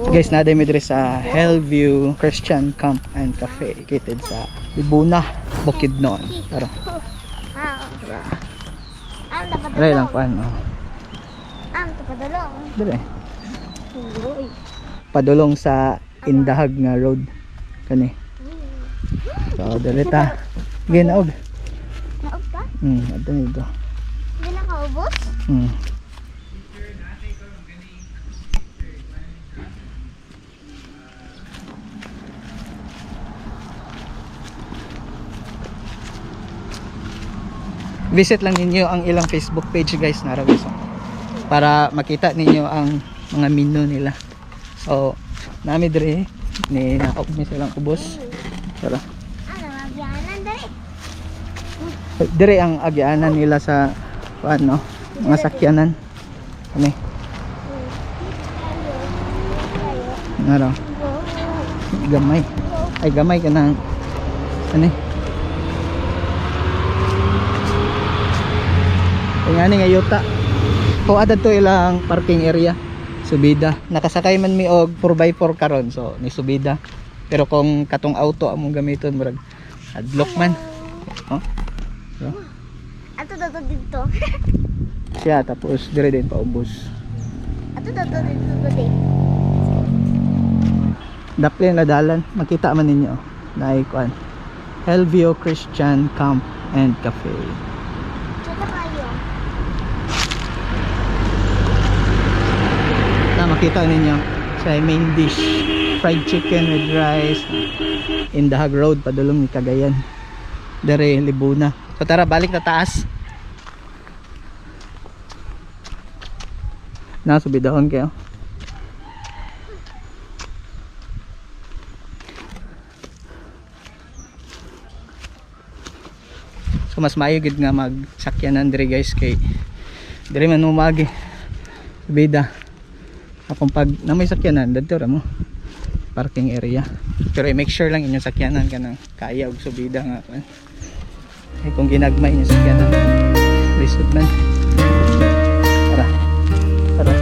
Guys, naday mi diri sa Hellview Christian Camp and Cafe located sa Libuna, Bukidnon. Tara. Aray lang pa ano. Dire. Padulong sa Indahag nga road kani. So dili ta. Ginaog. Naog ka? Ato nito. Hindi na kaubos? Visit lang ninyo ang ilang Facebook page guys na Arabiso para makita ninyo ang mga menu nila. So nami dire ni naog mi silang ubos. Tara. Ano, magyanan dali. Dire ang agyanan nila sa ano, mga sakyanan. Kani. Naro. Gamay. Ay gamay ka nang ano. Nga nga yuta. Kung adad to ilang parking area, subida. Nakasakay man mi og 4x4 karon, so ni subida. Pero kung katong auto among gamiton murag adlock man. Oh. So, Ato dato dito. siya tapos dire din paubos. Ato dato dito dali. Daplin na dalan, makita man ninyo. Naay kuan. Hellview Christian Camp and Cafe. Dito kayo. Makita ninyo sa main dish, fried chicken with rice, Indahag Road, padulong ni Cagayan, dire Libuna. So tara, balik na taas. Nasubidahon kayo. So mas maayo gid nga magsakyanan dire guys kay dire man umagi subida. Akong pag na may sakyanan dito ra mo parking area, pero make sure lang inyong sakyanan ka ng kaya og subida nga ay kung ginagmay inyong sakyanan lisod man. Tara tara.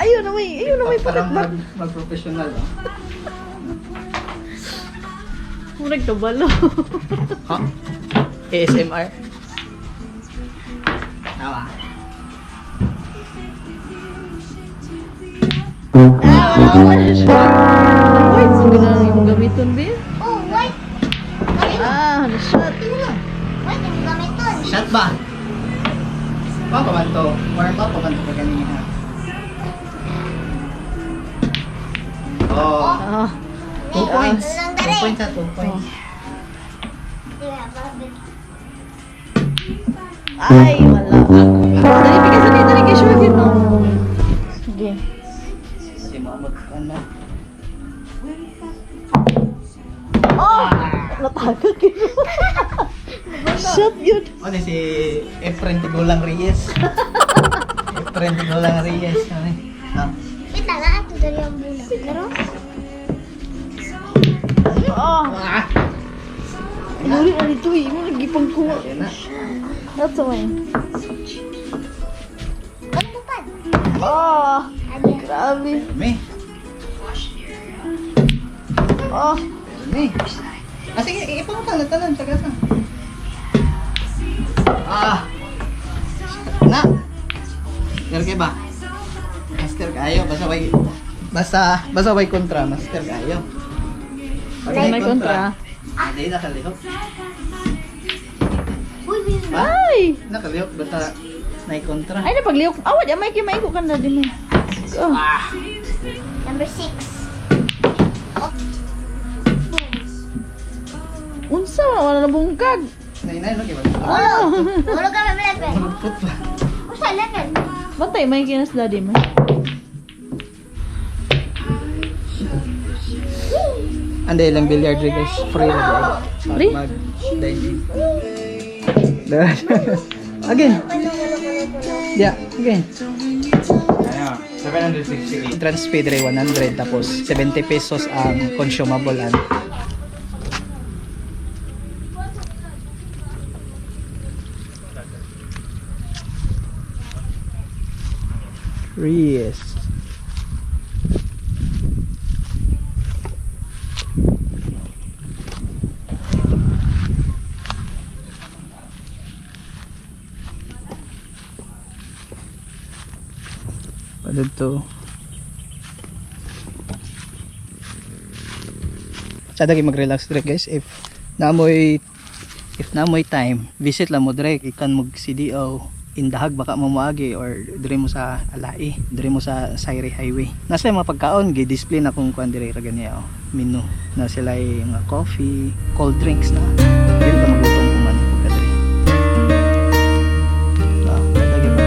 Ayun na may Parang mag-professional no? Murag kabalo. Ha? ASMR? Tawa. Wala siya. Wait, so ganang yung gamiton, Bin? Oh, wait. Shot. Wait, yung gamiton. Shot ba? Pa man to? Warm up pa man to kanina? Oh. 2 points. 2 points at 2 points. Ay, wala. Dali, bigasan dito na kay Shugin, no? Sige. Kasi maamot ka na. Oh! Natagak yun. Shot yun. Ano si Efren Tigulang Reyes? Efren Tigulang Reyes. Ha? Kita na, ito dali ang bulan. Pero, Oh! Ah! Muri na dito eh. Mo nagipang kuha. Yan na. That's the way. pagtupad. Oh! Ano? Grabe. Me. Oh! Me. Ah, sige, ipangutang na tanan. Tagasan. Ah! Na! Master kayo ba? Master kayo. Basta way kontra. Master kayo. May kontra. Hindi nakalihok. Uy, baby. Ay! Nakalihok basta naikontra. Ay, napagliyok. Awad, may kimaiko ka na din. Oh. Number 6. Unsa, wala na bungkag. Nay no kiba. Ulo ka na bebe. Put pa. Usa level. Bantay, may kinas daddy mo. Anda ilang billiard rin guys. Free na guys. Free? Mag-dining. Again. Yeah, again. 760. Entrance fee dire 100 tapos 70 pesos ang consumable an. Yes. Padud to. Sada kay mag-relax dire guys if namoy time visit lang mo dire ikan mag CDO indahag baka mo moagi or dire mo sa Alai dire mo sa Sairi Highway nasa mga pagkaon gi-display na kung kuan dire ra ganiya menu na sila yung coffee cold drinks na dire ka maglutong kuman pagka dire lagi ba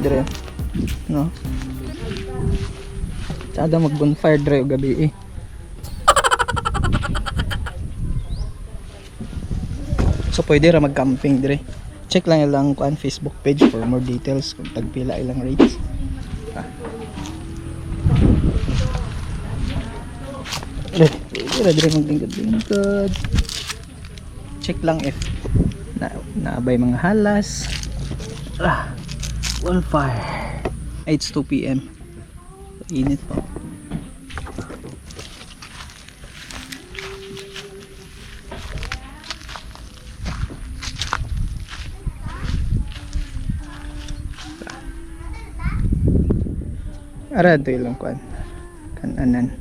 dire no sada mag bonfire dire og gabi so pwede ra mag camping dire check lang ilang kuan Facebook page for more details kung tagpila ilang rates dire maglingkod check lang if naabay mga halas bonfire. It's 2 PM. Init pa. Ara ito ilang kuan. Kananan.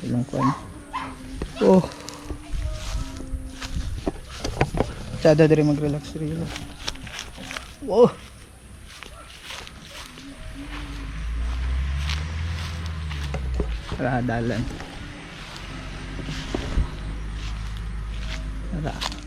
Ilang kuan. Oh. Sada dire mag-relax rilo. Wow. Radalan. Radalan.